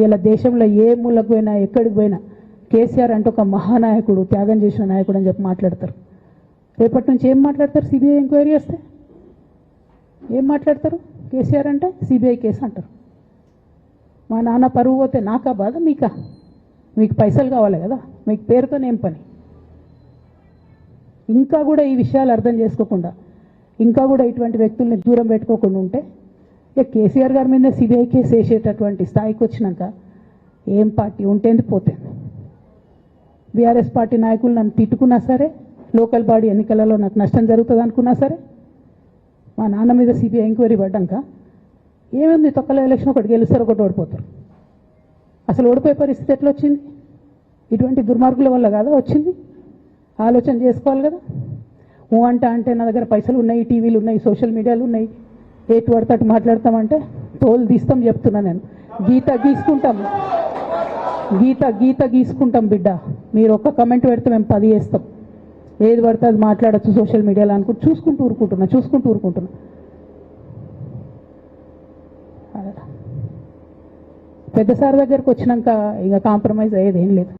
ఇలా దేశంలో ఏ మూలకు పోయినా ఎక్కడికి పోయినా కేసీఆర్ అంటే ఒక మహానాయకుడు, త్యాగం చేసిన నాయకుడు అని చెప్పి మాట్లాడతారు. రేపటి నుంచి ఏం మాట్లాడతారు? సిబిఐ ఎంక్వైరీ చేస్తే ఏం మాట్లాడతారు? కేసీఆర్ అంటే సిబిఐ కేసు అంటారు. మా నాన్న పరువు పోతే నాకా బాధ, మీకా? మీకు పైసలు కావాలి కదా, మీకు పేరుతోనేం పని? ఇంకా కూడా ఈ విషయాలు అర్థం చేసుకోకుండా, ఇంకా కూడా ఇటువంటి వ్యక్తుల్ని దూరం పెట్టుకోకుండా ఉంటే ఇక కేసీఆర్ గారి మీద సిబిఐ కేసు వేసేటటువంటి స్థాయికి వచ్చినాక ఏం పార్టీ ఉంటేంది పోతుంది. బీఆర్ఎస్ పార్టీ నాయకులు నన్ను తిట్టుకున్నా సరే, లోకల్ బాడీ ఎన్నికలలో నాకు నష్టం జరుగుతుంది అనుకున్నా సరే, మా నాన్న మీద సిబిఐ ఎంక్వైరీ పడ్డాక ఏముంది, తొక్కల ఎలక్షన్ ఒకటి గెలుస్తారు, ఒకటి ఓడిపోతారు. అసలు ఓడిపోయే పరిస్థితి ఎట్లా వచ్చింది? ఇటువంటి దుర్మార్గుల వల్ల కాదా వచ్చింది? ఆలోచన చేసుకోవాలి కదా. ఓ అంటే నా దగ్గర పైసలు ఉన్నాయి, టీవీలు ఉన్నాయి, సోషల్ మీడియాలు ఉన్నాయి, ఏటు పడితే అటు మాట్లాడతామంటే తోలు తీస్తాం చెప్తున్నా నేను. గీత గీసుకుంటాం బిడ్డ. మీరు ఒక్క కమెంట్ పెడితే మేము 10 చేస్తాం. ఏది పడితే అది మాట్లాడచ్చు సోషల్ మీడియాలో అనుకుంటూ చూసుకుంటూ ఊరుకుంటున్నా. పెద్ద సార్ దగ్గరకు వచ్చినాక ఇక కాంప్రమైజ్ అయ్యేది ఏం లేదు.